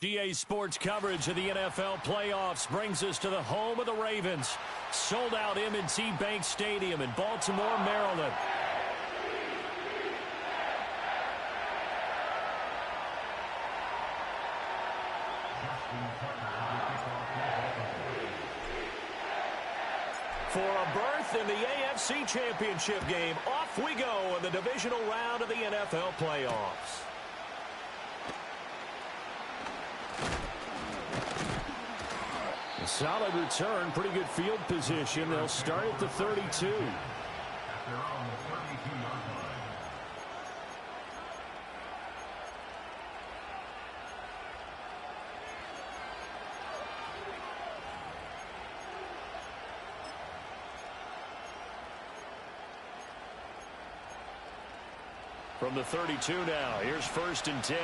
DA Sports coverage of the NFL playoffs brings us to the home of the Ravens. Sold out M&T Bank Stadium in Baltimore, Maryland. For a berth in the AFC Championship game, off we go in the divisional round of the NFL playoffs. A solid return, pretty good field position. They'll start at the 32. From the 32 now, here's 1st and 10.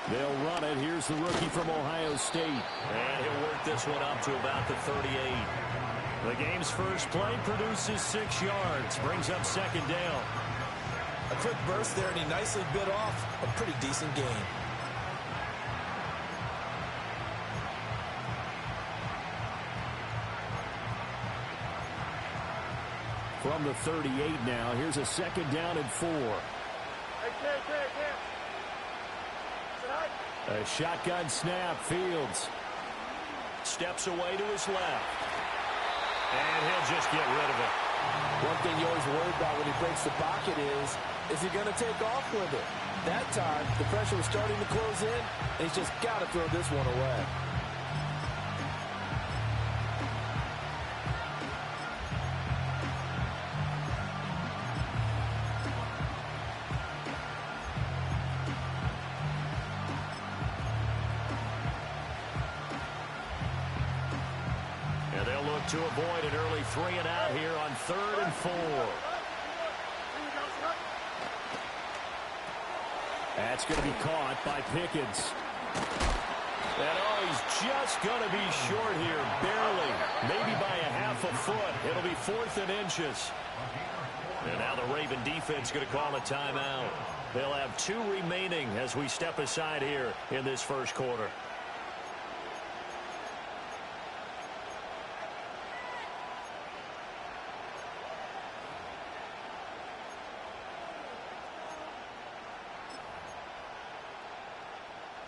They'll run it. Here's the rookie from Ohio State. And he'll work this one up to about the 38. The game's first play produces 6 yards. Brings up 2nd down. A quick burst there, and he nicely bit off a pretty decent gain. From the 38 now, here's a 2nd down and 4. A shotgun snap. Fields steps away to his left. And he'll just get rid of it. One thing you always worry about when he breaks the pocket is he going to take off with it? That time, the pressure was starting to close in, and he's just got to throw this one away. To avoid an early 3-and-out here on 3rd and 4. That's going to be caught by Pickens. And he's just going to be short here, barely, maybe by a half a foot. It'll be 4th and inches. And now the Raven defense going to call a timeout. They'll have 2 remaining as we step aside here in this first quarter.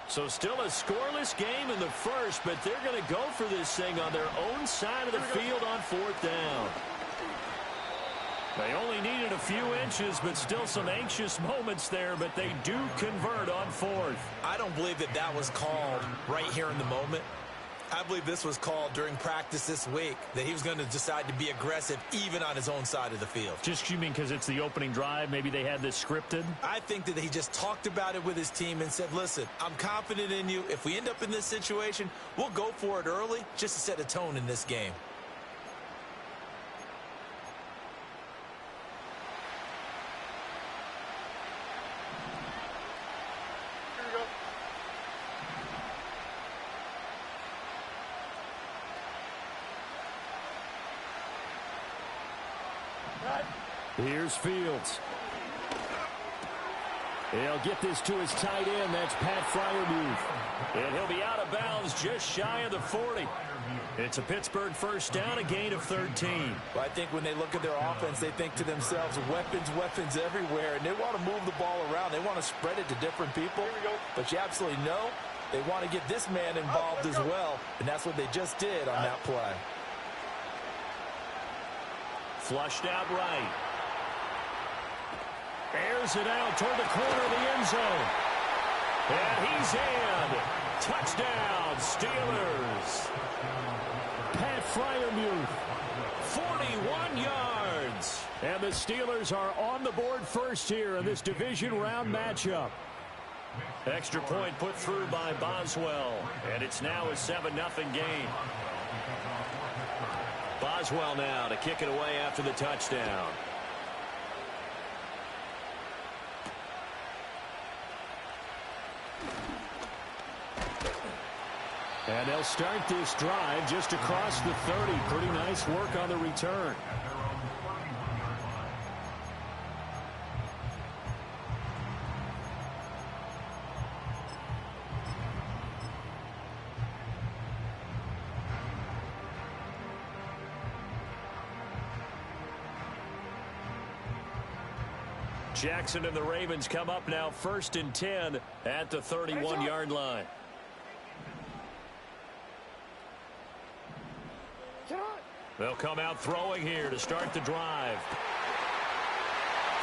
So still a scoreless game in the first, but they're going to go for this thing on their own side of the field on 4th down. They only needed a few inches, but still some anxious moments there, but they do convert on 4th. I don't believe that was called right here in the moment. I believe this was called during practice this week, that he was going to decide to be aggressive even on his own side of the field. Just, you mean because it's the opening drive? Maybe they had this scripted? I think that he just talked about it with his team and said, listen, I'm confident in you. If we end up in this situation, we'll go for it early just to set a tone in this game. Here's Fields. He'll get this to his tight end. That's Pat Freiermuth. And he'll be out of bounds just shy of the 40. It's a Pittsburgh first down, a gain of 13. Well, I think when they look at their offense, they think to themselves, weapons everywhere, and they want to move the ball around. They want to spread it to different people. But you absolutely know they want to get this man involved as well, and that's what they just did on that play. Flushed out right. Airs it out toward the corner of the end zone. And he's in. Touchdown, Steelers. Pat Freiermuth, 41 yards. And the Steelers are on the board first here in this division round matchup. Extra point put through by Boswell. And it's now a 7-0 game. Boswell now to kick it away after the touchdown. And they'll start this drive just across the 30. Pretty nice work on the return. Jackson and the Ravens come up now 1st and 10 at the 31-yard line. They'll come out throwing here to start the drive.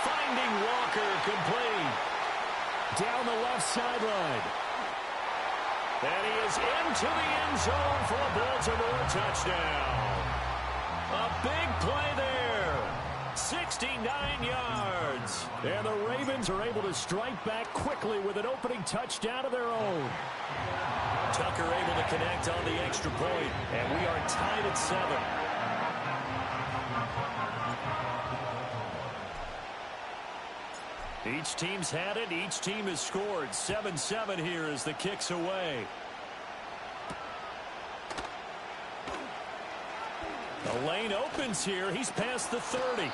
Finding Walker, complete. Down the left sideline. And he is into the end zone for a Baltimore touchdown. A big play there. 69 yards. And the Ravens are able to strike back quickly with an opening touchdown of their own. Tucker able to connect on the extra point. And we are tied at 7. Each team's had it. Each team has scored. 7-7 here as the kick's away. The lane opens here. He's past the 30.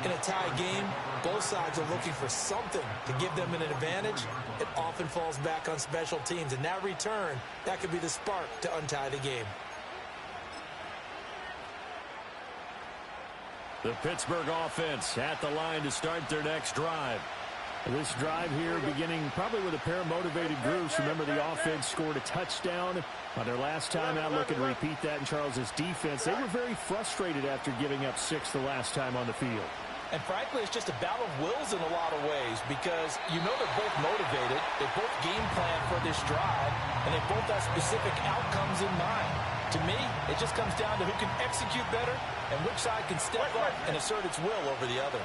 In a tie game, both sides are looking for something to give them an advantage. It often falls back on special teams. And that return, that could be the spark to untie the game. The Pittsburgh offense at the line to start their next drive. This drive here beginning probably with a pair of motivated groups. Remember, the offense scored a touchdown on their last time out. Looking to repeat that in Charles's defense. They were very frustrated after giving up 6 the last time on the field. And frankly, it's just a battle of wills in a lot of ways because you know they're both motivated. They both game plan for this drive, and they both have specific outcomes in mind. To me, it just comes down to who can execute better and which side can step up and assert its will over the other.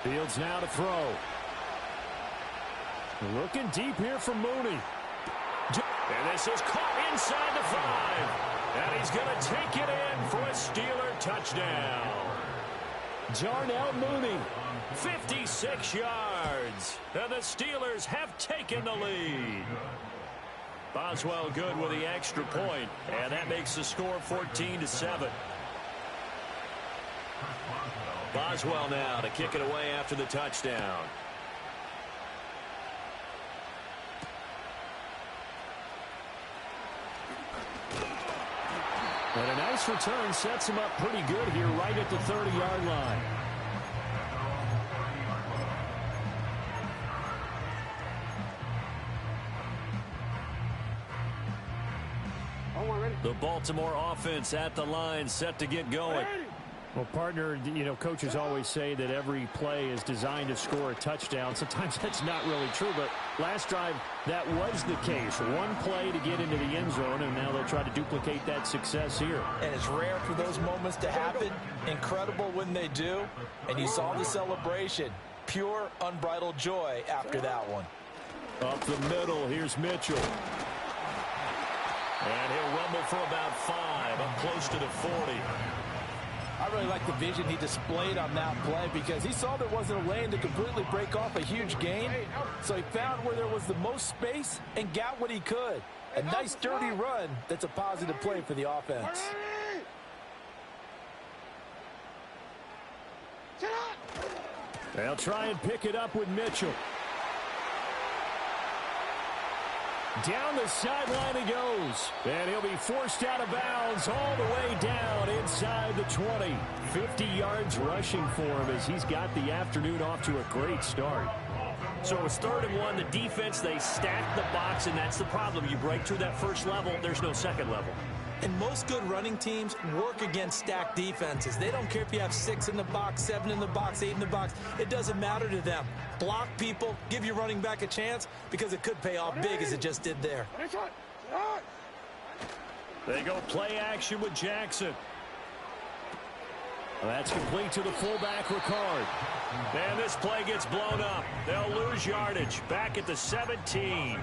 Fields now to throw. Looking deep here for Mooney. And this is caught inside the 5. And he's going to take it in for a Steeler touchdown. Darnell Mooney. 56 yards. And the Steelers have taken the lead. Boswell good with the extra point. And that makes the score 14-7. Boswell now to kick it away after the touchdown. And a nice return sets him up pretty good here right at the 30-yard line. The Baltimore offense at the line set to get going. Well, partner, you know, coaches always say that every play is designed to score a touchdown. Sometimes that's not really true, but last drive, that was the case. One play to get into the end zone, and now they'll try to duplicate that success here. And it's rare for those moments to happen. Incredible when they do. And you saw the celebration. Pure, unbridled joy after that one. Up the middle, here's Mitchell. And he'll rumble for about 5, up close to the 40. I really like the vision he displayed on that play because he saw there wasn't a lane to completely break off a huge gain. So he found where there was the most space and got what he could. A nice, dirty run that's a positive play for the offense. They'll try and pick it up with Mitchell. Down the sideline he goes. And he'll be forced out of bounds all the way down inside the 20. 50 yards rushing for him as he's got the afternoon off to a great start. So it's 3rd and 1. The defense, they stack the box, and that's the problem. You break through that first level, there's no second level. And most good running teams work against stacked defenses. They don't care if you have 6 in the box, 7 in the box, 8 in the box. It doesn't matter to them. Block people, give your running back a chance because it could pay off big as it just did there. They go play action with Jackson. That's complete to the fullback, Ricard. And this play gets blown up. They'll lose yardage. Back at the 17.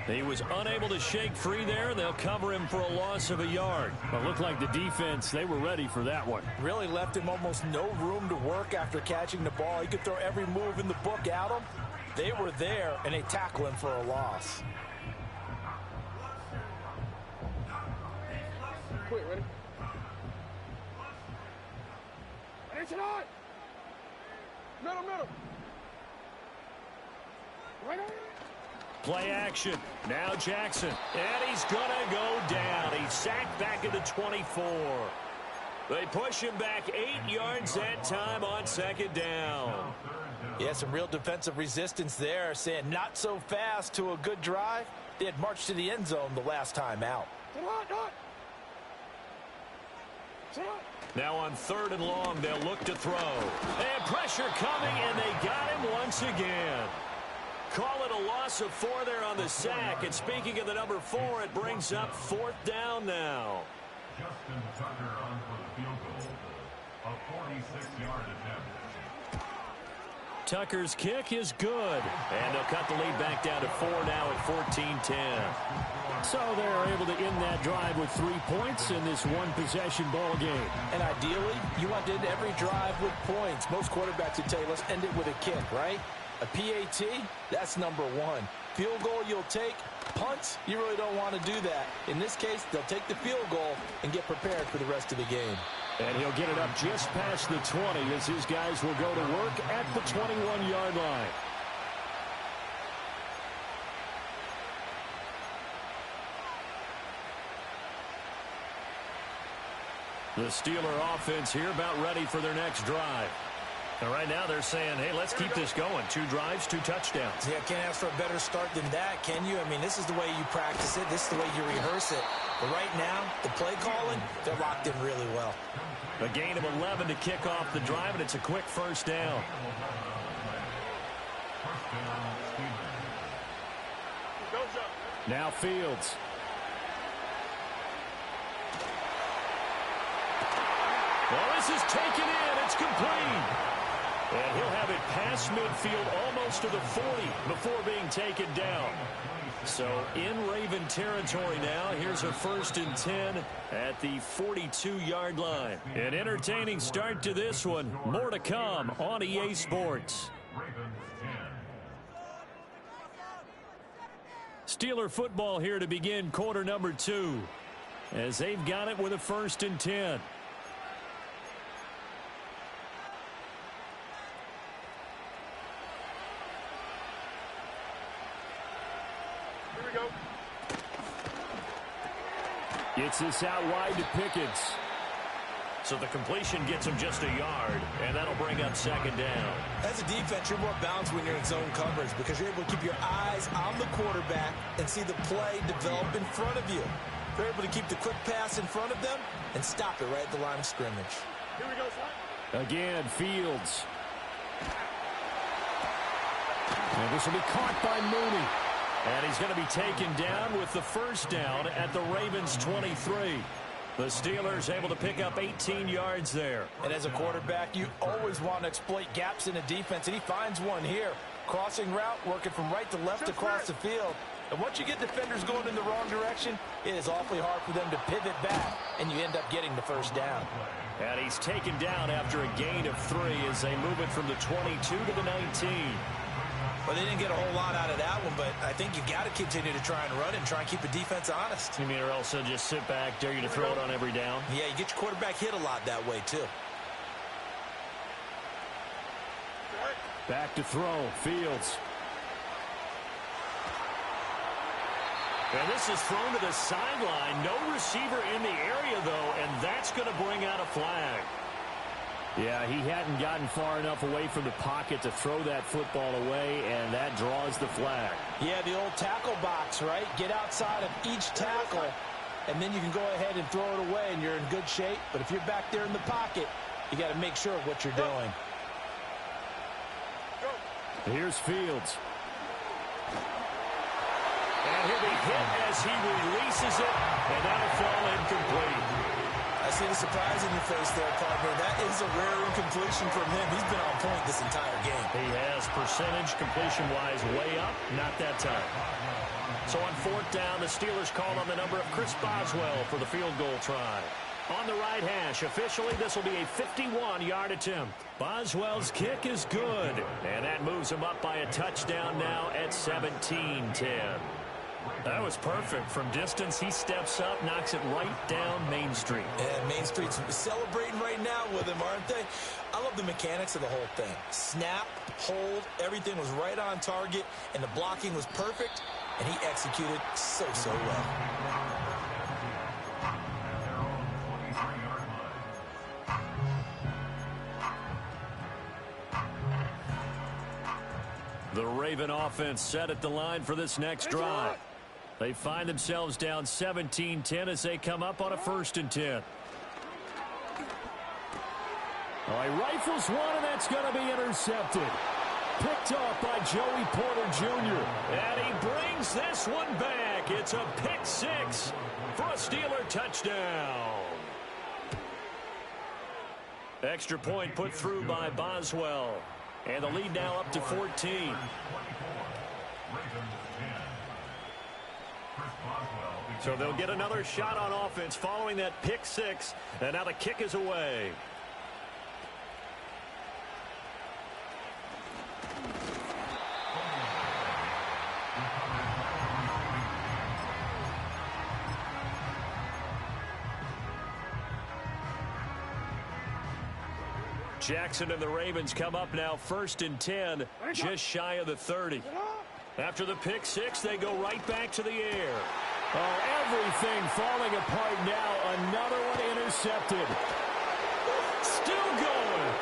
He was unable to shake free there. They'll cover him for a loss of a yard. Well, it looked like the defense, they were ready for that one. Really left him almost no room to work after catching the ball. He could throw every move in the book at him. They were there, and they tackle him for a loss. Quick, ready? Middle. Right on. Play action. Now Jackson. And he's going to go down. He's sacked back into 24. They push him back 8 yards that time on second down. Yeah, some real defensive resistance there, saying not so fast to a good drive. They had marched to the end zone the last time out. Now on 3rd and long, they'll look to throw. And pressure coming, and they got him once again. Call it a loss of 4 there on the sack. And speaking of the number 4, it brings up 4th down now. Justin Tucker on for the field goal. A 46-yard attempt. Tucker's kick is good. And they'll cut the lead back down to 4 now at 14-10. So they're able to end that drive with 3 points in this one-possession ball game. And ideally, you want to end every drive with points. Most quarterbacks would tell you, let's end it with a kick, right? A PAT, that's number 1. Field goal you'll take. Punts, you really don't want to do that. In this case, they'll take the field goal and get prepared for the rest of the game. And he'll get it up just past the 20 as his guys will go to work at the 21-yard line. The Steeler offense here about ready for their next drive. And right now they're saying, hey, let's keep this going. 2 drives, 2 touchdowns. Yeah, can't ask for a better start than that, can you? I mean, this is the way you practice it. This is the way you rehearse it. But right now, the play calling, they're locked in really well. A gain of 11 to kick off the drive, and it's a quick first down. Now Fields. Well, this is taken in. It's complete. And he'll have it past midfield almost to the 40 before being taken down. So in Raven territory now. Here's a 1st and 10 at the 42-yard line. An entertaining start to this one. More to come on EA Sports. Steeler football here to begin quarter number 2 as they've got it with a 1st and 10. Gets this out wide to Pickens. So the completion gets him just a yard, and that'll bring up 2nd down. As a defense, you're more balanced when you're in zone coverage because you're able to keep your eyes on the quarterback and see the play develop in front of you. They're able to keep the quick pass in front of them and stop it right at the line of scrimmage. Here we go, son. Again, Fields. And this will be caught by Mooney. And he's going to be taken down with the 1st down at the Ravens' 23. The Steelers able to pick up 18 yards there. And as a quarterback, you always want to exploit gaps in a defense, and he finds one here. Crossing route, working from right to left across the field. And once you get defenders going in the wrong direction, it is awfully hard for them to pivot back, and you end up getting the 1st down. And he's taken down after a gain of 3 as they move it from the 22 to the 19. Well, they didn't get a whole lot out of that one, but I think you've got to continue to try and run it and try and keep the defense honest. You mean, or else they'll just sit back, dare you to throw it on every down? Yeah, you get your quarterback hit a lot that way, too. Back to throw, Fields. And this is thrown to the sideline. No receiver in the area, though, and that's going to bring out a flag. Yeah, he hadn't gotten far enough away from the pocket to throw that football away, and that draws the flag. Yeah, the old tackle box, right? Get outside of each tackle, and then you can go ahead and throw it away, and you're in good shape. But if you're back there in the pocket, you got to make sure of what you're doing. Here's Fields. And he'll be hit as he releases it, and that'll fall incomplete. I see the surprise in your face there, partner. That is a rare incompletion from him. He's been on point this entire game. He has percentage completion-wise way up, not that time. So on 4th down, the Steelers call on the number of Chris Boswell for the field goal try. On the right hash, officially, this will be a 51-yard attempt. Boswell's kick is good, and that moves him up by a touchdown now at 17-10. That was perfect. From distance, he steps up, knocks it right down Main Street. And Main Street's celebrating right now with him, aren't they? I love the mechanics of the whole thing. Snap, hold, everything was right on target, and the blocking was perfect, and he executed so well. The Raven offense set at the line for this next drive. They find themselves down 17-10 as they come up on a 1st and 10. All right, rifles one, and that's going to be intercepted. Picked off by Joey Porter Jr. And he brings this one back. It's a pick 6 for a Steeler touchdown. Extra point put through by Boswell. And the lead now up to 14. So they'll get another shot on offense following that pick 6. And now the kick is away. Jackson and the Ravens come up now 1st and 10, just shy of the 30. After the pick 6, they go right back to the air. Oh, everything falling apart now. Another one intercepted. Still going.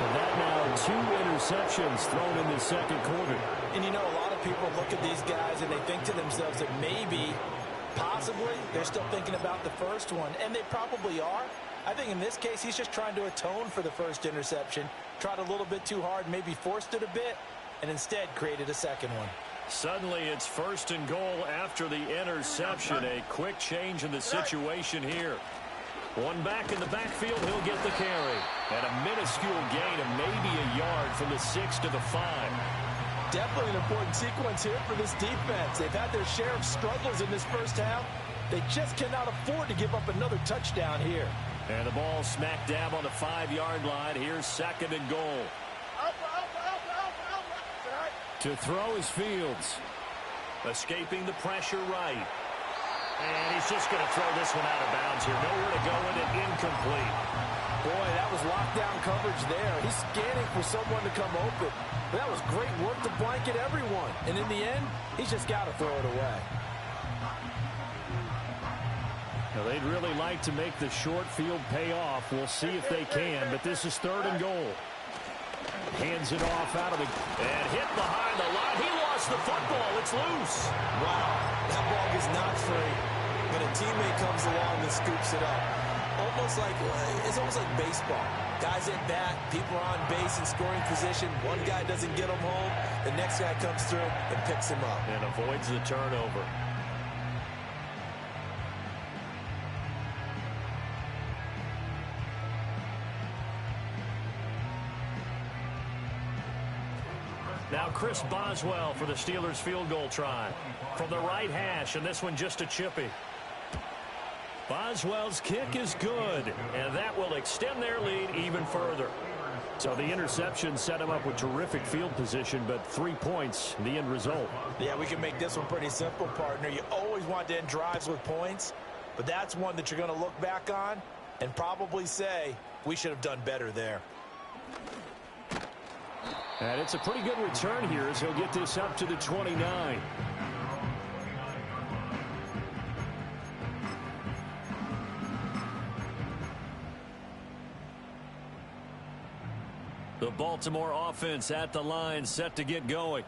And that now 2 interceptions thrown in the 2nd quarter. And you know, a lot of people look at these guys and they think to themselves that maybe, possibly, they're still thinking about the first one. And they probably are. I think in this case, he's just trying to atone for the first interception. Tried a little bit too hard, maybe forced it a bit, and instead created a 2nd one. Suddenly, it's 1st and goal after the interception. A quick change in the situation here. One back in the backfield, he'll get the carry. And a minuscule gain of maybe a yard from the 6 to the 5. Definitely an important sequence here for this defense. They've had their share of struggles in this first half. They just cannot afford to give up another touchdown here. And the ball smack dab on the 5-yard line. Here's 2nd and goal. To throw is Fields. Escaping the pressure right. And he's just going to throw this one out of bounds here. Nowhere to go with it. Incomplete. Boy, that was lockdown coverage there. He's scanning for someone to come open. But that was great work to blanket everyone. And in the end, he's just got to throw it away. Now, they'd really like to make the short field pay off. We'll see if they can, but this is 3rd and goal. Hands it off out of the... And hit behind the line. He lost the football. It's loose. Wow, that ball is not free. But a teammate comes along and scoops it up. It's almost like baseball. Guys at bat, people are on base in scoring position. One guy doesn't get him home. The next guy comes through and picks him up. And avoids the turnover. Now Chris Boswell for the Steelers field goal try. From the right hash, and this one just a chippy. Boswell's kick is good, and that will extend their lead even further. So the interception set him up with terrific field position, but 3 points, the end result. Yeah, we can make this one pretty simple, partner. You always want to end drives with points, but that's one that you're going to look back on and probably say, we should have done better there. And it's a pretty good return here as he'll get this up to the 29. The Baltimore offense at the line, set to get going.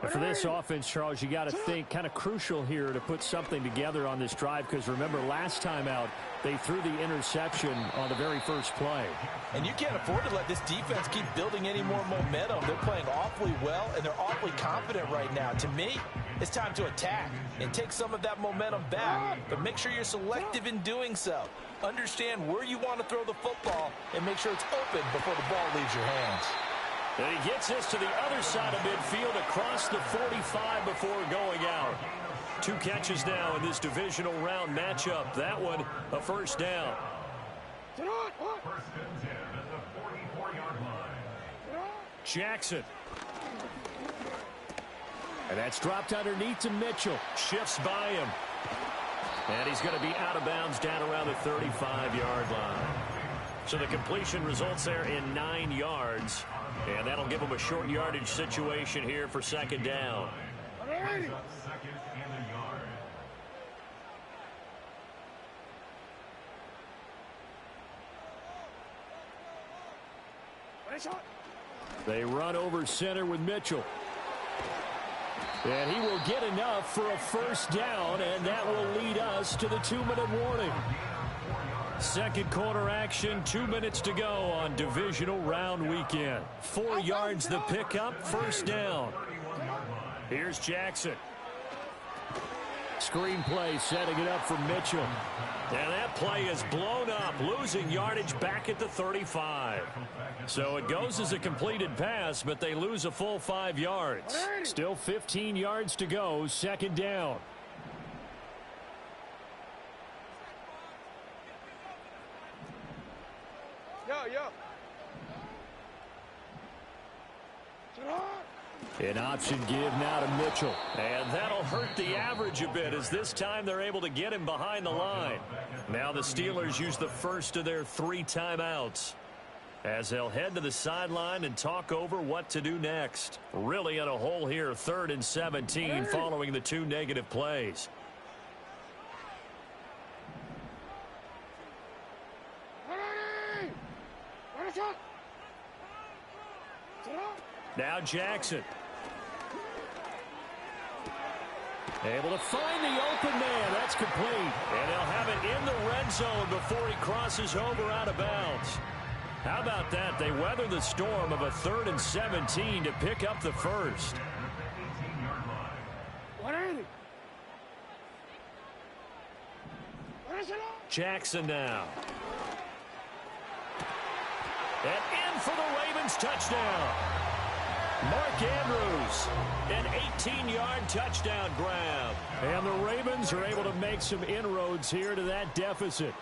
And for this offense, Charles, you got to think kind of crucial here to put something together on this drive, because remember last time out they threw the interception on the very first play. And you can't afford to let this defense keep building any more momentum. They're playing awfully well, and they're awfully confident right now. To me, it's time to attack and take some of that momentum back, but make sure you're selective in doing so. Understand where you want to throw the football and make sure it's open before the ball leaves your hands. And he gets this to the other side of midfield across the 45 before going out. 2 catches now in this divisional round matchup. That one, a first down. First and 10 at the 44-yard line. Jackson. And that's dropped underneath to Mitchell. Shifts by him. And he's going to be out of bounds down around the 35-yard line. So the completion results there in 9 yards. And that'll give him a short yardage situation here for second down. Second and a yard. They run over center with Mitchell. And he will get enough for a first down, and that will lead us to the 2-minute warning. Second quarter action, 2 minutes to go on divisional round weekend. 4 yards the pickup, first down. Here's Jackson. Screen play setting it up for Mitchell. And that play is blown up, losing yardage back at the 35. So it goes as a completed pass, but they lose a full 5 yards. Still 15 yards to go, second down. An option give now to Mitchell. And that'll hurt the average a bit, as this time they're able to get him behind the line. Now the Steelers use the first of their 3 timeouts, as they'll head to the sideline and talk over what to do next. Really in a hole here, 3rd and 17 following the 2 negative plays. Now Jackson. Able to find the open man. That's complete. And they'll have it in the red zone before he crosses over out of bounds. How about that? They weather the storm of a 3rd and 17 to pick up the first. Jackson now. And in for the Ravens touchdown. Mark Andrews, an 18-yard touchdown grab. And the Ravens are able to make some inroads here to that deficit.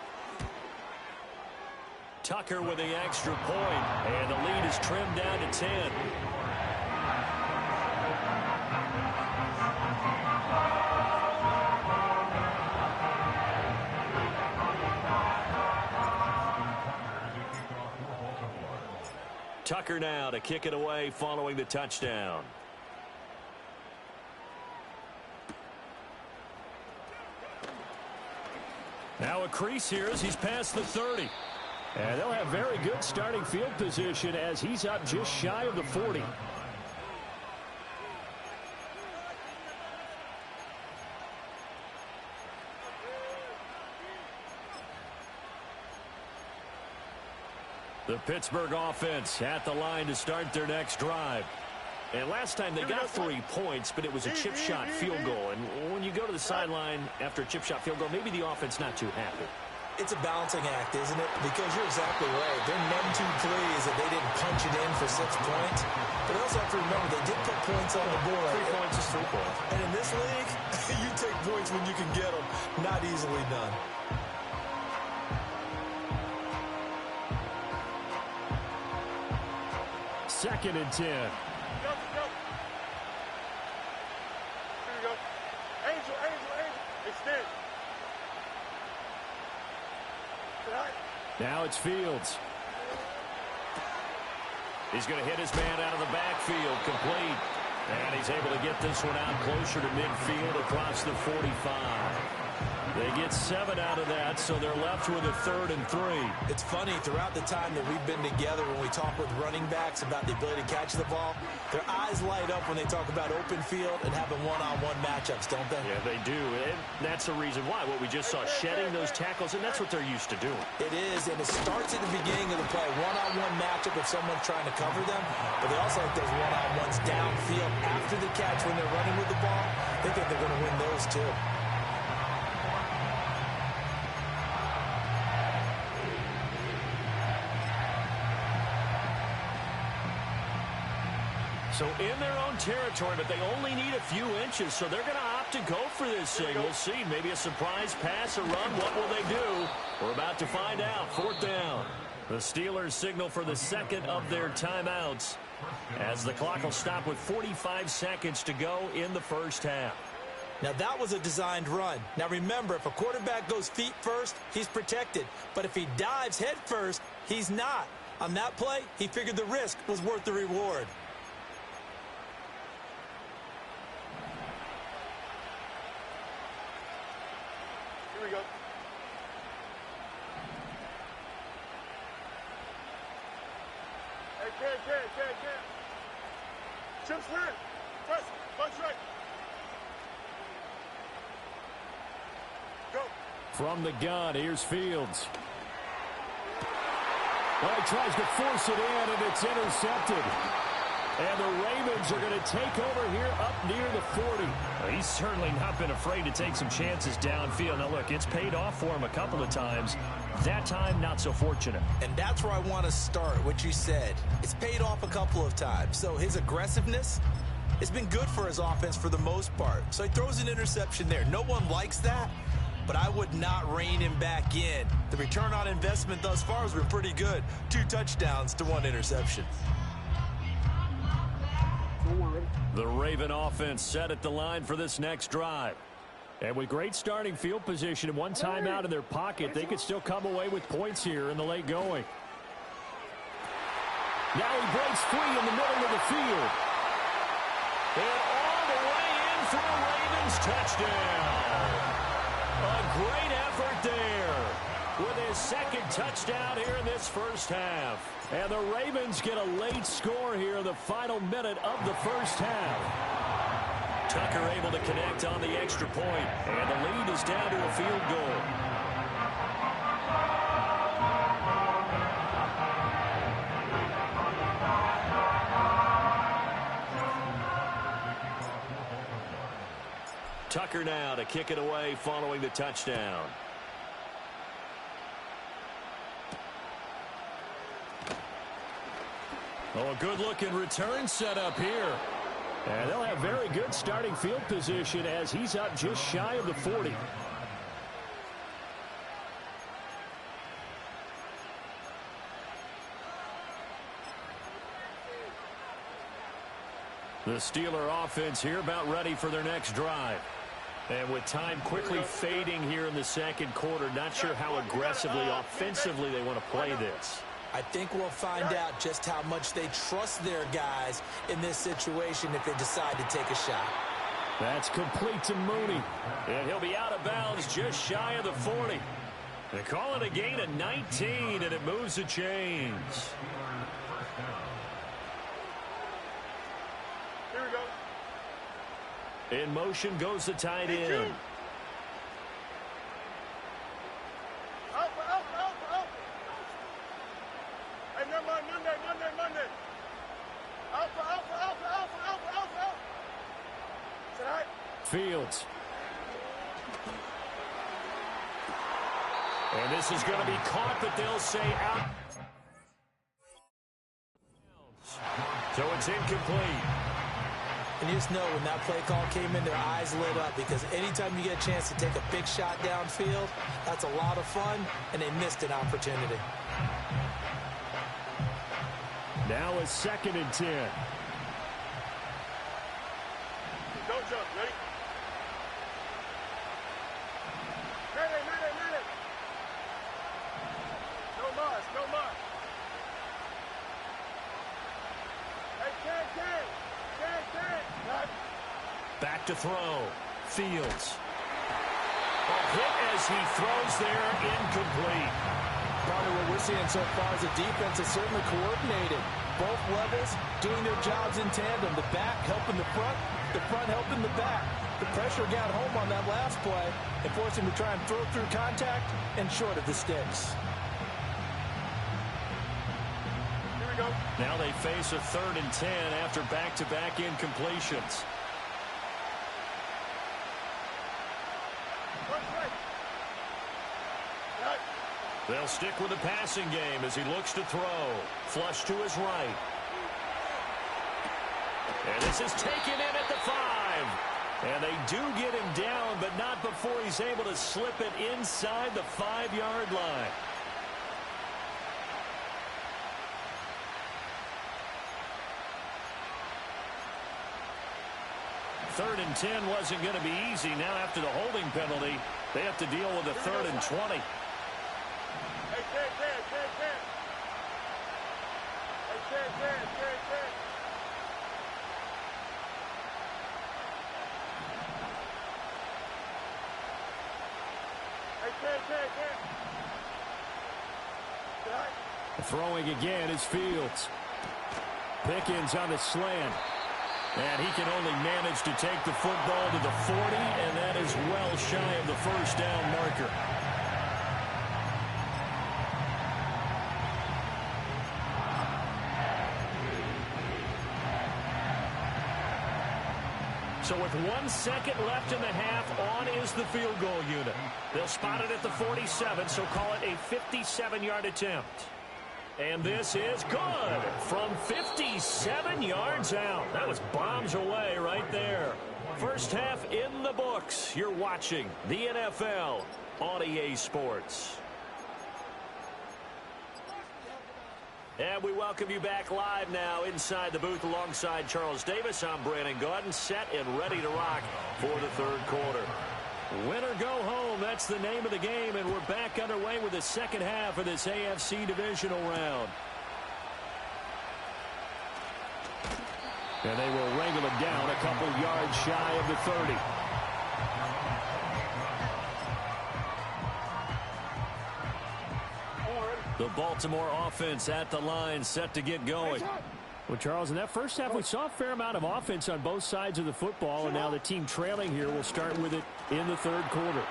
Tucker with the extra point, and the lead is trimmed down to 10. Tucker now to kick it away following the touchdown. Now a crease here as he's past the 30. And they'll have very good starting field position as he's up just shy of the 40. The Pittsburgh offense at the line to start their next drive. And last time they got 3 points, but it was a chip shot field goal. And when you go to the sideline after a chip shot field goal, maybe the offense not too happy. It's a balancing act, isn't it? Because you're exactly right. They're none too pleased that they didn't punch it in for 6 points. But they also have to remember they did put points on the board. 3 points is 3 points. And in this league, you take points when you can get them. Not easily done. Second and 10. Here we go. Angel. Extend. Now it's Fields. He's going to hit his man out of the backfield, complete. And he's able to get this one out closer to midfield across the 45. They get 7 out of that, so they're left with a 3rd and 3. It's funny, throughout the time that we've been together, when we talk with running backs about the ability to catch the ball, their eyes light up when they talk about open field and having one-on-one matchups, don't they? Yeah, they do. And that's the reason why. What we just saw, shedding those tackles, and that's what they're used to doing. It is, and it starts at the beginning of the play. One-on-one matchup if someone's trying to cover them, but they also like those one-on-ones downfield after the catch when they're running with the ball. They think they're going to win those, too. So in their own territory, but they only need a few inches, so they're going to opt to go for this thing. We'll see. Maybe a surprise pass, a run. What will they do? We're about to find out. 4th down. The Steelers signal for the second of their timeouts, as the clock will stop with 45 seconds to go in the first half. Now, that was a designed run. Now, remember, if a quarterback goes feet first, he's protected. But if he dives head first, he's not. On that play, he figured the risk was worth the reward. Here we go. Hey, Ken. Chip clear. Press. Punch right. Go. From the gun, here's Fields. Well, he tries to force it in, and it's intercepted. And the Ravens are going to take over here up near the 40. Well, he's certainly not been afraid to take some chances downfield. Now, look, it's paid off for him a couple of times. That time, not so fortunate. And that's where I want to start, what you said. It's paid off a couple of times. So his aggressiveness has been good for his offense for the most part. So he throws an interception there. No one likes that, but I would not rein him back in. The return on investment thus far has been pretty good. 2 touchdowns to 1 interception. The Raven offense set at the line for this next drive. And with great starting field position and 1 timeout in their pocket, they could still come away with points here in the late going. Now he breaks free in the middle of the field. And all the way in for a Ravens touchdown. A great effort there with his 2nd touchdown here in this first half. And the Ravens get a late score here in the final minute of the first half. Tucker able to connect on the extra point, and the lead is down to a field goal. Tucker now to kick it away following the touchdown. Oh, a good-looking return set up here. And they'll have very good starting field position as he's up just shy of the 40. The Steeler offense here about ready for their next drive. And with time quickly fading here in the second quarter, not sure how aggressively, offensively they want to play this. I think we'll find out just how much they trust their guys in this situation if they decide to take a shot. That's complete to Mooney. And he'll be out of bounds just shy of the 40. They call it a gain of 19, and it moves the chains. Here we go. In motion goes the tight end. Monday. Alpha. Tonight. Fields. And this is going to be caught, but they'll say out. So it's incomplete. And you just know when that play call came in, their eyes lit up because anytime you get a chance to take a big shot downfield, that's a lot of fun, and they missed an opportunity. Now a 2nd and 10. Don't jump, ready? Minute. No more. Hey, Ken. Back to throw. Fields. A hit as he throws there, incomplete. Partner, what we're seeing so far is the defense is certainly coordinated. Both levels doing their jobs in tandem. The back helping the front helping the back. The pressure got home on that last play and forced him to try and throw through contact and short of the sticks. Here we go. Now they face a 3rd and 10 after back-to-back incompletions. They'll stick with the passing game as he looks to throw. Flush to his right. And this is taken in at the 5. And they do get him down, but not before he's able to slip it inside the 5-yard line. Third and 10 wasn't going to be easy. Now after the holding penalty, they have to deal with a 3rd and 20. Throwing again is Fields. Pickens on the slant. And he can only manage to take the football to the 40, and that is well shy of the first down marker. So with 1 second left in the half, on is the field goal unit. They'll spot it at the 47, so call it a 57-yard attempt. And this is good from 57 yards out. That was bombs away right there. First half in the books. You're watching the NFL on EA Sports. And we welcome you back live now inside the booth alongside Charles Davis. I'm Brandon Gaudin, set and ready to rock for the third quarter. Win or go home, that's the name of the game, and we're back underway with the second half of this AFC divisional round. And they will wrangle it down a couple yards shy of the 30. The Baltimore offense at the line, set to get going. Well, Charles, in that first half, we saw a fair amount of offense on both sides of the football, and now the team trailing here will start with it in the third quarter.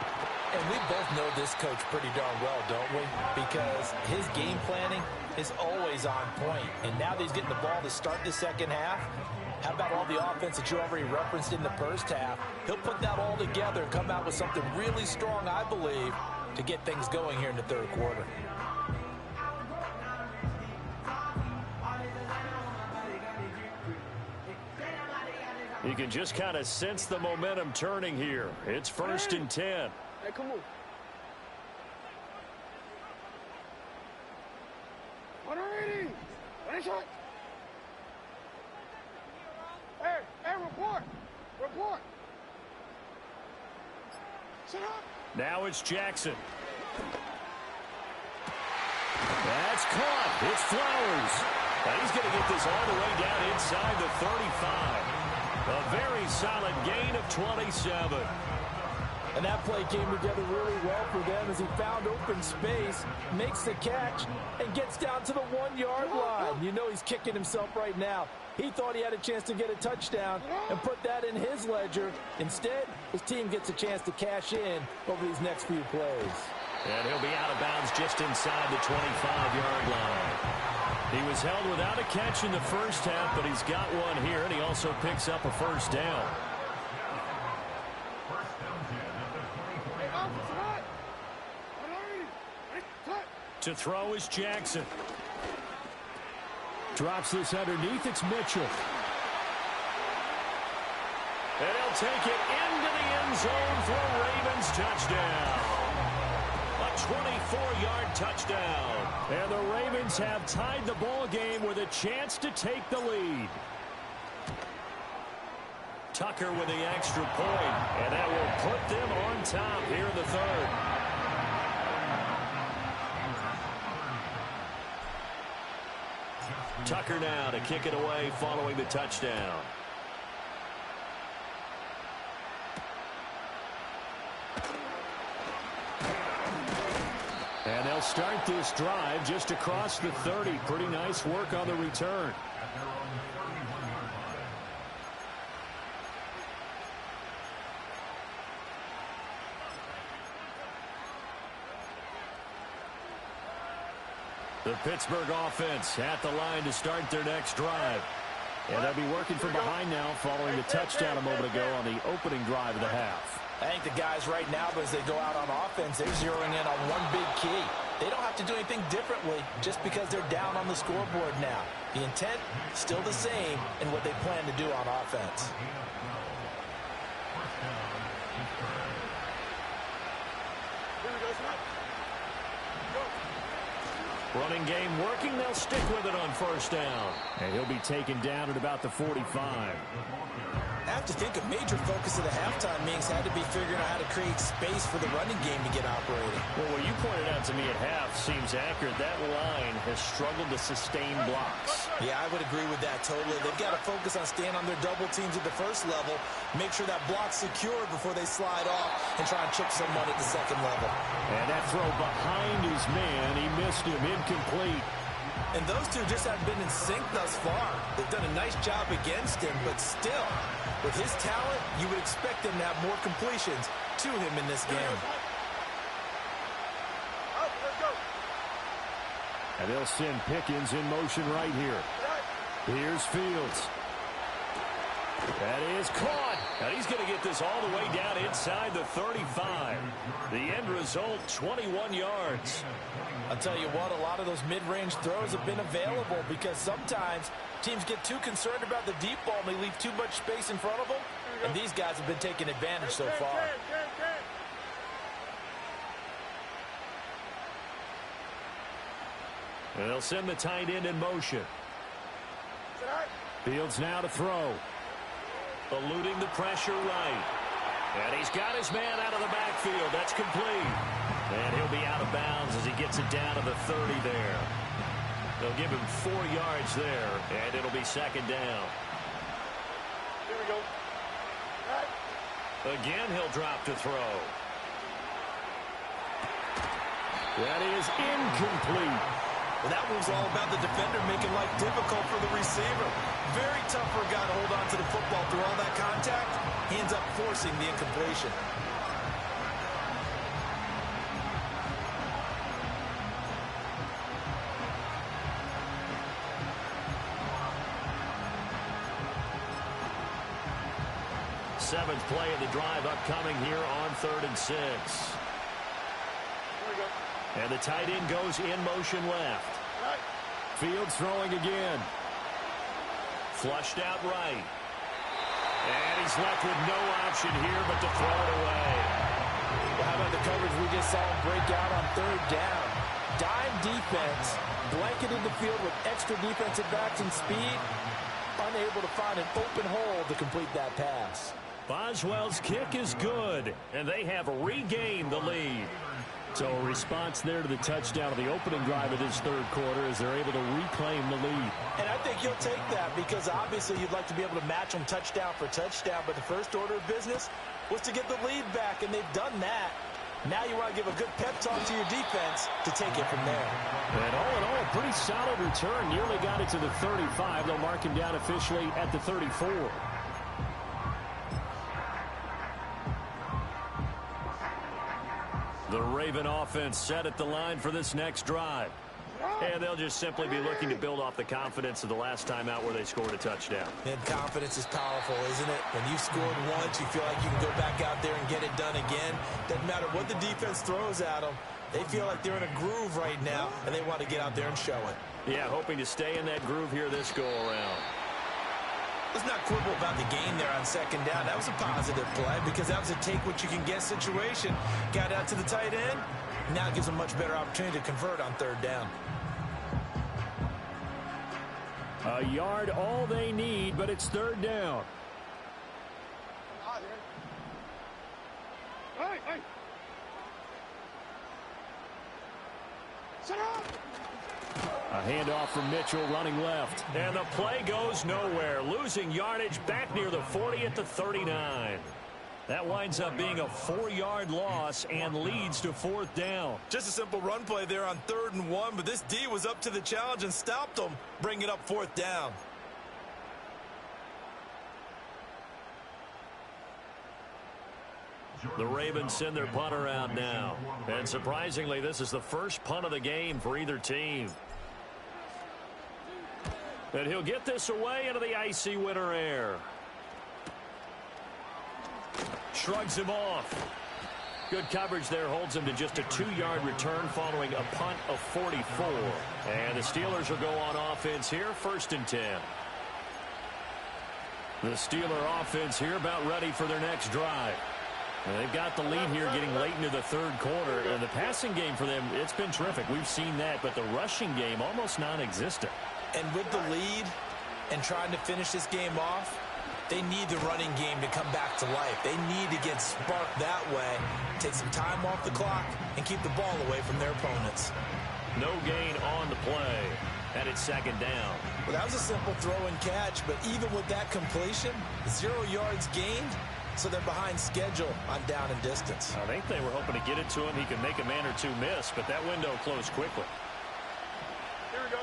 And we both know this coach pretty darn well, don't we? Because his game planning is always on point. And now that he's getting the ball to start the second half, how about all the offense that you already referenced in the first half? He'll put that all together and come out with something really strong, I believe, to get things going here in the third quarter. You can just kind of sense the momentum turning here. It's 1st and 10. Hey, come on. 180. One shot. Hey, report. Report. Sit up. Now it's Jackson. That's caught. It's Flowers. Now he's going to get this all the way down inside the 35. A very solid gain of 27. And that play came together really well for them as he found open space, makes the catch, and gets down to the 1-yard line. You know he's kicking himself right now. He thought he had a chance to get a touchdown and put that in his ledger. Instead, his team gets a chance to cash in over these next few plays. And he'll be out of bounds just inside the 25-yard line. He was held without a catch in the first half, but he's got one here, and he also picks up a first down. To throw is Jackson. Drops this underneath. It's Mitchell. And he'll take it into the end zone for a Ravens touchdown. A 24-yard touchdown. And the Ravens have tied the ball game with a chance to take the lead. Tucker with the extra point, and that will put them on top here in the third. Tucker now to kick it away following the touchdown. And they'll start this drive just across the 30. Pretty nice work on the return. The Pittsburgh offense at the line to start their next drive. And they'll be working from behind now following the touchdown a moment ago on the opening drive of the half. I think the guys right now, as they go out on offense, they're zeroing in on one big key. They don't have to do anything differently just because they're down on the scoreboard now. The intent still the same in what they plan to do on offense. Running game working. They'll stick with it on first down. And he'll be taken down at about the 45. I have to think a major focus of the halftime meetings had to be figuring out how to create space for the running game to get operating. Well, what you pointed out to me at half seems accurate. That line has struggled to sustain blocks. Yeah, I would agree with that totally. They've got to focus on staying on their double teams at the first level, make sure that block's secured before they slide off and try and chip someone at the second level. And that throw behind his man, he missed him, incomplete. And those two just haven't been in sync thus far. They've done a nice job against him, but still, with his talent, you would expect him to have more completions to him in this game. And they'll send Pickens in motion right here. Here's Fields. That is caught. And he's going to get this all the way down inside the 35. The end result, 21 yards. I'll tell you what, a lot of those mid-range throws have been available because sometimes teams get too concerned about the deep ball and they leave too much space in front of them. And these guys have been taking advantage so far. And they'll send the tight end in motion. Fields now to throw. Eluding the pressure right. And he's got his man out of the backfield. That's complete. And he'll be out of bounds as he gets it down to the 30 there. They'll give him 4 yards there, and it'll be second down. Here we go. Again, he'll drop to throw. That is incomplete. Well, that move's all about the defender making life difficult for the receiver. Very tough for a guy to hold on to the football through all that contact. He ends up forcing the incompletion. Seventh play of the drive upcoming here on 3rd and 6. And the tight end goes in motion left. Fields throwing again. Flushed out right. And he's left with no option here but to throw it away. Well, how about the coverage we just saw him break out on 3rd down? Dime defense, blanketed the field with extra defensive backs and speed, unable to find an open hole to complete that pass. Boswell's kick is good, and they have regained the lead. So a response there to the touchdown of the opening drive of this 3rd quarter as they're able to reclaim the lead. And I think you'll take that because obviously you'd like to be able to match them touchdown for touchdown, but the first order of business was to get the lead back, and they've done that. Now you want to give a good pep talk to your defense to take it from there. And all in all, a pretty solid return. Nearly got it to the 35. They'll mark him down officially at the 34. The Raven offense set at the line for this next drive. And they'll just simply be looking to build off the confidence of the last time out where they scored a touchdown. And confidence is powerful, isn't it? When you've scored once, you feel like you can go back out there and get it done again. Doesn't matter what the defense throws at them. They feel like they're in a groove right now, and they want to get out there and show it. Yeah, hoping to stay in that groove here this go-around. Let's not quibble about the gain there on 2nd down. That was a positive play because that was a take-what-you-can-get situation. Got out to the tight end. Now gives them a much better opportunity to convert on 3rd down. A yard all they need, but it's 3rd down. Hey! Sit up! A handoff from Mitchell running left. And the play goes nowhere. Losing yardage back near the 40 at the 39. That winds up being a 4-yard loss and leads to 4th down. Just a simple run play there on 3rd and 1, but this D was up to the challenge and stopped them, bringing up 4th down. The Ravens send their punter out now. And surprisingly, this is the first punt of the game for either team. And he'll get this away into the icy winter air. Shrugs him off. Good coverage there, holds him to just a 2-yard return following a punt of 44. And the Steelers will go on offense here, 1st and 10. The Steeler offense here about ready for their next drive. And they've got the lead here getting late into the 3rd quarter. And the passing game for them, it's been terrific. We've seen that, but the rushing game almost non-existent. And with the lead and trying to finish this game off, they need the running game to come back to life. They need to get sparked that way, take some time off the clock, and keep the ball away from their opponents. No gain on the play, and it's 2nd down. Well, that was a simple throw and catch, but even with that completion, 0 yards gained, so they're behind schedule on down and distance. I think they were hoping to get it to him. He could make a man or two miss, but that window closed quickly. Here we go.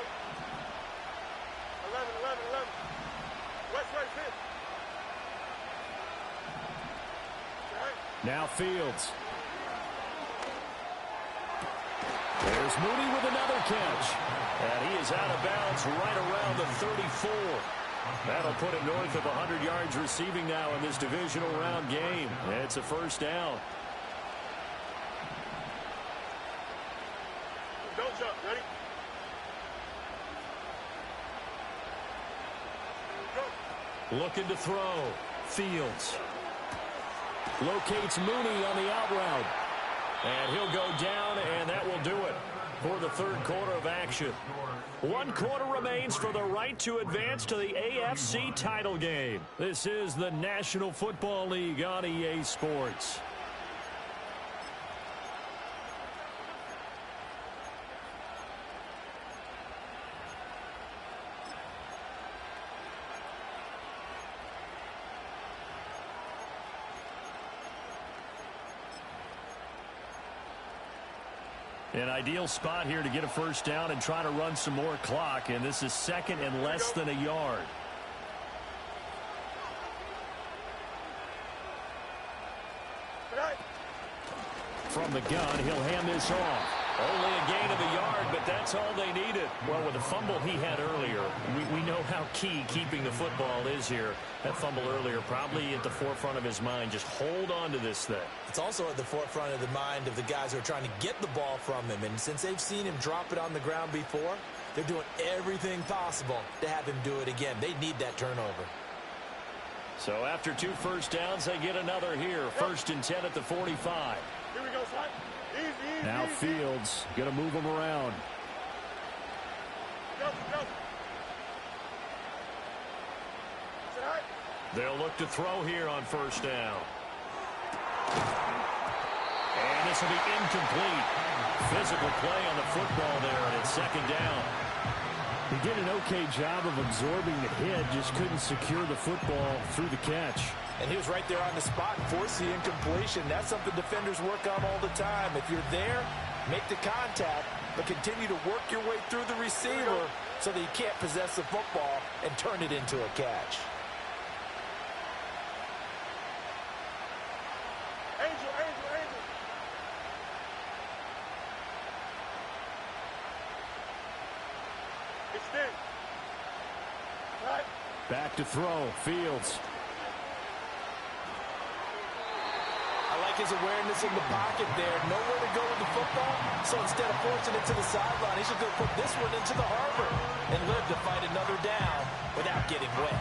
Now Fields. There's Mooney with another catch. And he is out of bounds right around the 34. That'll put him north of 100 yards receiving now in this divisional round game. It's a first down. Don't jump. Ready? Go. Looking to throw. Fields. Locates Mooney on the out route. And he'll go down, and that will do it for the third quarter of action. 1 quarter remains for the right to advance to the AFC title game. This is the National Football League on EA Sports. An ideal spot here to get a first down and try to run some more clock, and this is second and less than a yard. From the gun, he'll hand this off. Only a gain of a yard, but that's all they needed. Well, with the fumble he had earlier, we know how key keeping the football is here. That fumble earlier probably at the forefront of his mind. Just hold on to this thing. It's also at the forefront of the mind of the guys who are trying to get the ball from him. And since they've seen him drop it on the ground before, they're doing everything possible to have him do it again. They need that turnover. So after 2 first downs, they get another here. 1st and 10 at the 45. Here we go, son. Easy, now easy. Fields going to move him around. Go, go. Sit high. They'll look to throw here on 1st down. And this will be incomplete. Physical play on the football there, and it's 2nd down. He did an okay job of absorbing the hit, just couldn't secure the football through the catch. And he was right there on the spot, force the incompletion. That's something defenders work on all the time. If you're there, make the contact, but continue to work your way through the receiver so that you can't possess the football and turn it into a catch. Angel, angel, angel. Extend. Right. Back to throw. Fields. I like his awareness in the pocket there. Nowhere to go with the football, so instead of forcing it to the sideline, he's just going to put this one into the harbor and live to fight another down without getting wet.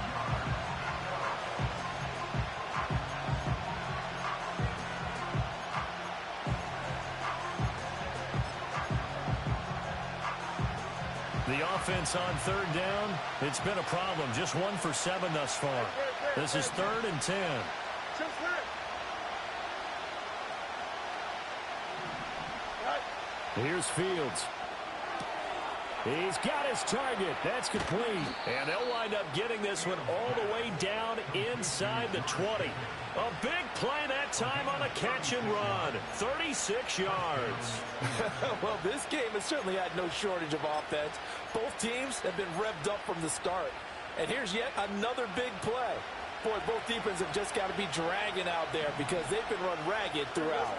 The offense on 3rd down, it's been a problem. Just 1 for 7 thus far. This is 3rd and 10. Here's Fields. He's got his target. That's complete. And they'll wind up getting this one all the way down inside the 20. A big play that time on a catch and run. 36 yards. Well, this game has certainly had no shortage of offense. Both teams have been revved up from the start. And here's yet another big play. Boy, both defenses have just got to be dragging out there because they've been run ragged throughout.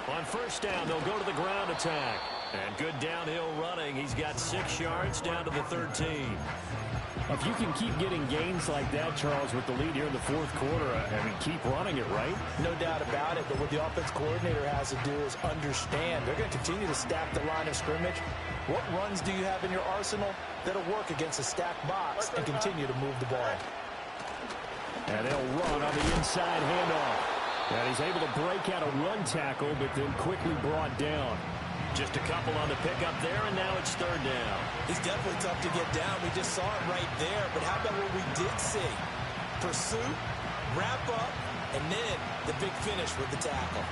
On 1st down, they'll go to the ground attack. And good downhill running. He's got 6 yards down to the 13. If you can keep getting gains like that, Charles, with the lead here in the 4th quarter, I mean, keep running it, right? No doubt about it, but what the offense coordinator has to do is understand. They're going to continue to stack the line of scrimmage. What runs do you have in your arsenal that'll work against a stacked box and continue to move the ball? And they'll run on the inside handoff. And he's able to break out a run tackle, but then quickly brought down. Just a couple on the pickup there, and now it's 3rd down. He's definitely tough to get down. We just saw it right there. But how about what we did see? Pursuit, wrap up, and then the big finish with the tackle.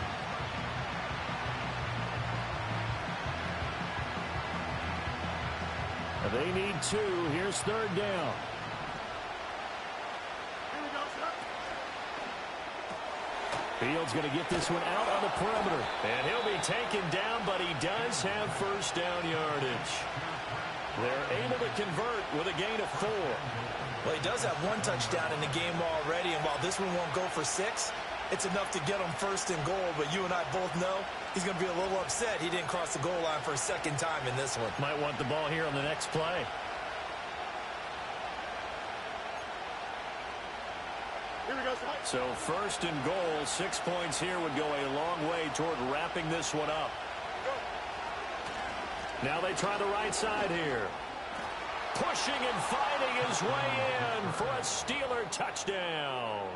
They need 2. Here's 3rd down. Fields going to get this one out on the perimeter. And he'll be taken down, but he does have 1st down yardage. They're able to convert with a gain of 4. Well, he does have 1 touchdown in the game already, and while this one won't go for 6, it's enough to get him first and goal. But you and I both know he's going to be a little upset he didn't cross the goal line for a second time in this one. Might want the ball here on the next play. Here we go. So first and goal, 6 points here would go a long way toward wrapping this one up. Now they try the right side here. Pushing and fighting his way in for a Steeler touchdown.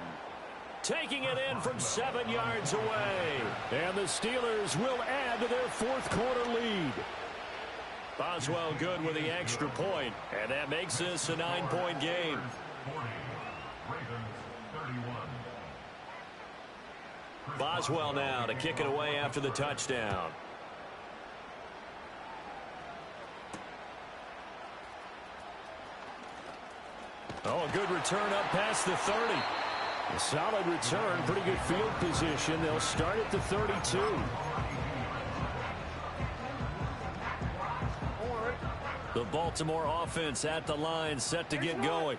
Taking it in from 7 yards away. And the Steelers will add to their fourth quarter lead. Boswell good with the extra point, and that makes this a 9-point game. 40, Ravens 31. Boswell now to kick it away after the touchdown. Oh, a good return up past the 30. A solid return, pretty good field position. They'll start at the 32. The Baltimore offense at the line, set to get going.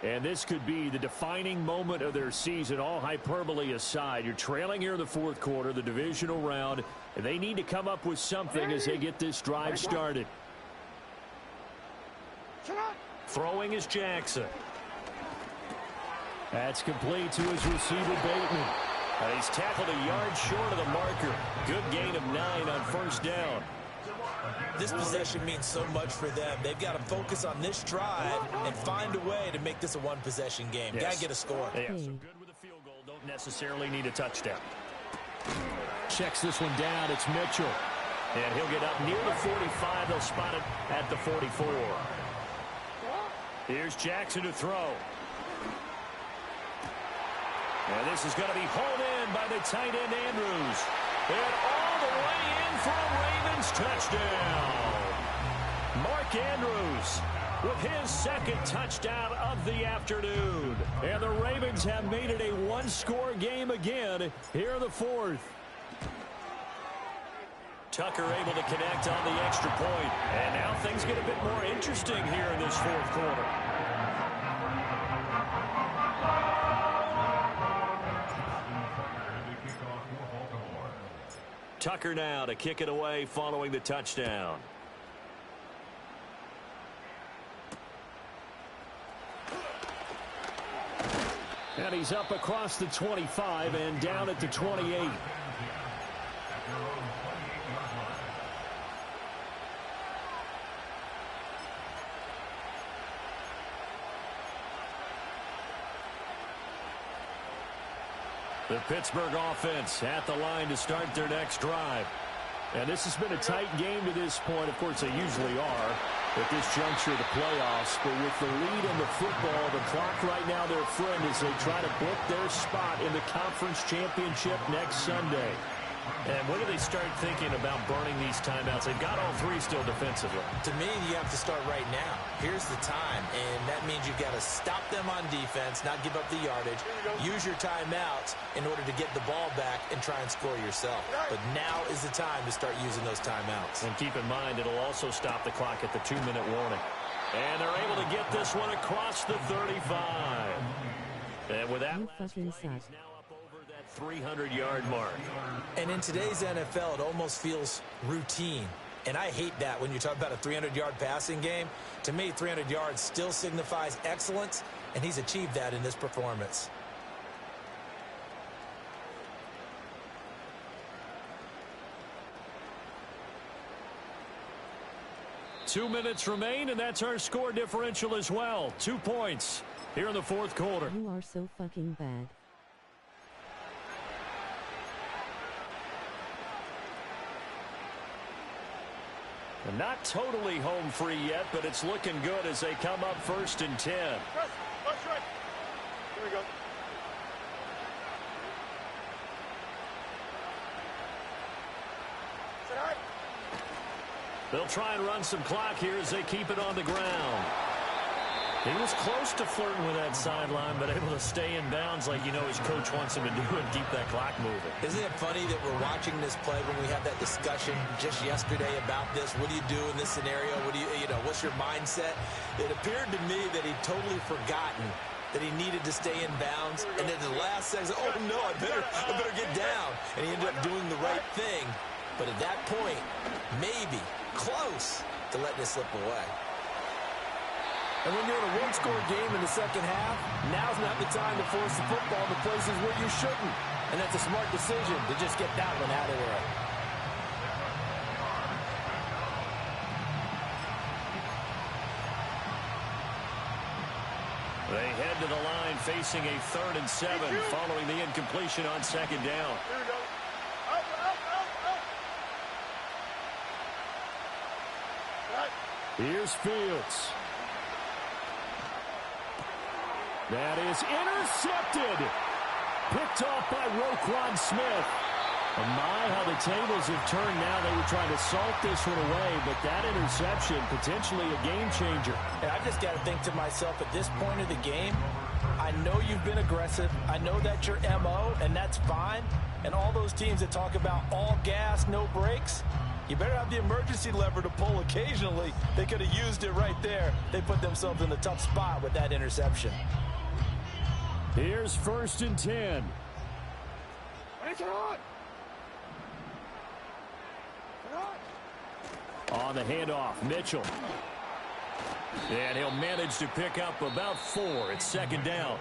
And this could be the defining moment of their season, all hyperbole aside. You're trailing here in the fourth quarter, the divisional round, and they need to come up with something as they get this drive started. Throwing is Jackson. That's complete to his receiver, Bateman. And he's tackled a yard short of the marker. Good gain of 9 on first down. This possession means so much for them. They've got to focus on this drive and find a way to make this a one-possession game. Yes. Got to get a score. Yeah, so good with a field goal. Don't necessarily need a touchdown. Checks this one down. It's Mitchell. And he'll get up near the 45. They'll spot it at the 44. Here's Jackson to throw. And this is going to be hauled in by the tight end, Andrews. And all the way in for a Ravens touchdown. Mark Andrews with his second touchdown of the afternoon. And the Ravens have made it a one-score game again here in the fourth. Tucker able to connect on the extra point. And now things get a bit more interesting here in this fourth quarter. Tucker now to kick it away following the touchdown. And he's up across the 25 and down at the 28. The Pittsburgh offense at the line to start their next drive. And this has been a tight game to this point. Of course, they usually are at this juncture of the playoffs. But with the lead in the football, the clock right now their friend as they try to book their spot in the conference championship next Sunday. And when do they start thinking about burning these timeouts? They've got all three still defensively. To me, you have to start right now. Here's the time, and that means you've got to stop them on defense, not give up the yardage, use your timeouts in order to get the ball back and try and score yourself. But now is the time to start using those timeouts. And keep in mind, it'll also stop the clock at the 2-minute warning. And they're able to get this one across the 35. And with that last play, he's now up over that 300-yard mark. And in today's NFL, it almost feels routine. And I hate that when you talk about a 300-yard passing game. To me, 300 yards still signifies excellence, and he's achieved that in this performance. Two minutes remain, and that's our score differential as well. 2 points here in the fourth quarter. You are so fucking bad. And not totally home free yet, but it's looking good as they come up 1st and 10. Press. Left, right. Here we go. Sit high. They'll try and run some clock here as they keep it on the ground. He was close to flirting with that sideline, but able to stay in bounds like his coach wants him to do and keep that clock moving. Isn't it funny that we're watching this play when we had that discussion just yesterday about this? What do you do in this scenario? What What's your mindset? It appeared to me that he'd totally forgotten that he needed to stay in bounds, and then the last second, oh no, I better get down. And he ended up doing the right thing. But at that point, maybe close to letting it slip away. And when you're in a one-score game in the second half, now's not the time to force the football to places where you shouldn't. And that's a smart decision to just get that one out of there. They head to the line facing a 3rd and 7 following the incompletion on 2nd down. Here we go. Out. Right. Here's Fields. That is intercepted. Picked off by Roquan Smith. And my, how the tables have turned now. They were trying to salt this one away, but that interception, potentially a game changer. And I just got to think to myself, at this point of the game, I know you've been aggressive. I know that's your MO, and that's fine. And all those teams that talk about all gas, no brakes, you better have the emergency lever to pull occasionally. They could have used it right there. They put themselves in a tough spot with that interception. Here's 1st and 10. On the handoff, Mitchell. And he'll manage to pick up about 4 at 2nd down.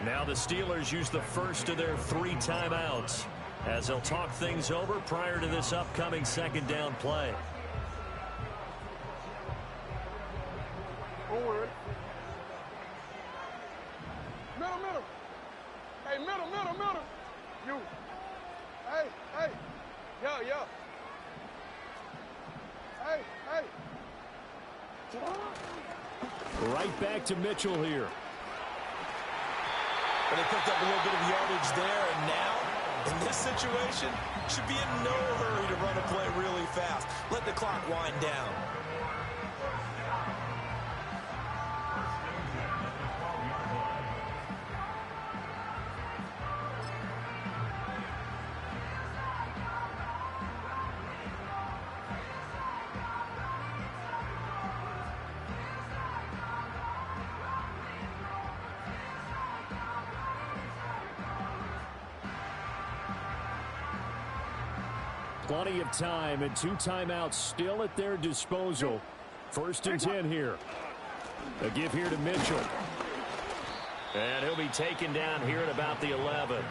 Now the Steelers use the first of their 3 timeouts as they'll talk things over prior to this upcoming 2nd down play. Forward. Middle. Hey, middle. You. Hey. Yo. Hey. Right back to Mitchell here. But they picked up a little bit of yardage there, and now, in this situation, should be in no hurry to run a play really fast. Let the clock wind down. Plenty of time and 2 timeouts still at their disposal. 1st and 10 here. A give here to Mitchell. And he'll be taken down here at about the 11.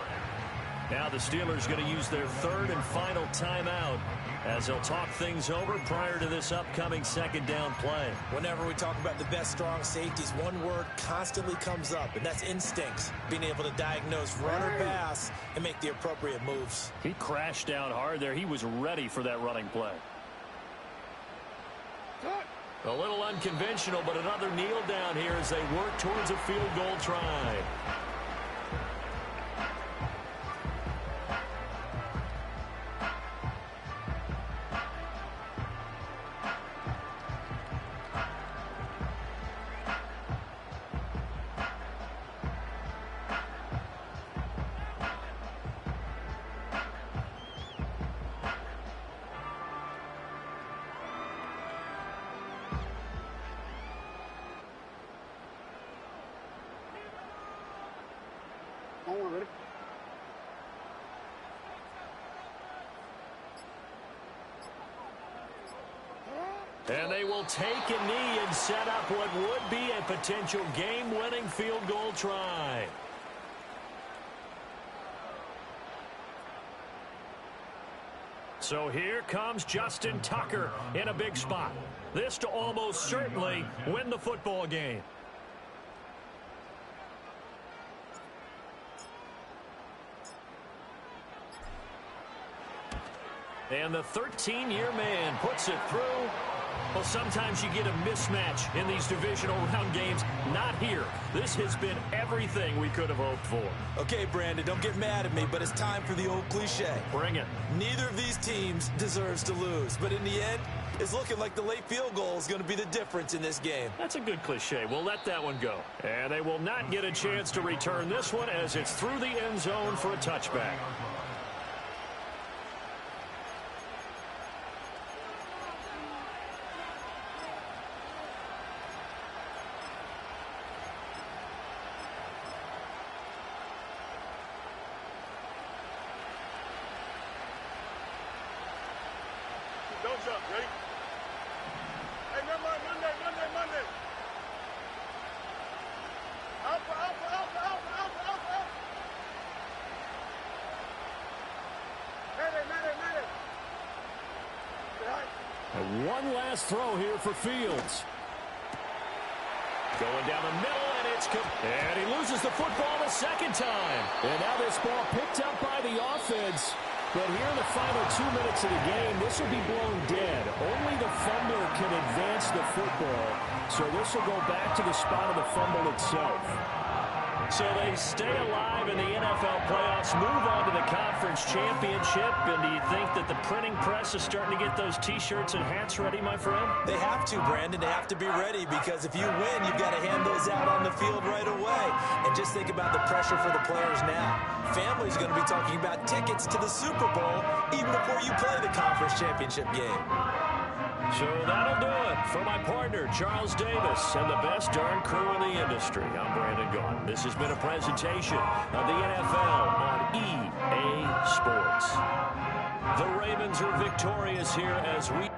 Now the Steelers going to use their 3rd and final timeout as they'll talk things over prior to this upcoming 2nd down play. Whenever we talk about the best strong safeties, one word constantly comes up, and that's instincts. Being able to diagnose run or pass and make the appropriate moves. He crashed down hard there. He was ready for that running play. A little unconventional, but another kneel down here as they work towards a field goal try. Ready? And they will take a knee and set up what would be a potential game-winning field goal try. So here comes Justin Tucker in a big spot. This to almost certainly win the football game. And the 13-year man puts it through. Well, sometimes you get a mismatch in these divisional round games. Not here. This has been everything we could have hoped for. Okay, Brandon, don't get mad at me, but it's time for the old cliche. Bring it. Neither of these teams deserves to lose, but in the end, it's looking like the late field goal is going to be the difference in this game. That's a good cliche. We'll let that one go. And they will not get a chance to return this one as it's through the end zone for a touchback. up. Ready? Hey, Monday. Alpha. Mayday. And one last throw here for Fields. Going down the middle, and he loses the football the second time. And now this ball picked up by the offense. But here in the final 2 minutes of the game, this will be blown dead. Only the fumbler can advance the football. So this will go back to the spot of the fumble itself. So they stay alive in the NFL playoffs, move on to the conference championship. And do you think that the printing press is starting to get those T-shirts and hats ready, my friend? They have to, Brandon. They have to be ready because if you win, you've got to hand those out on the field right away. And just think about the pressure for the players now. Family's going to be talking about tickets to the Super Bowl even before you play the conference championship game. So that'll do it for my partner, Charles Davis, and the best darn crew in the industry. I'm Brandon Gaudin. This has been a presentation of the NFL on EA Sports. The Ravens are victorious here as we...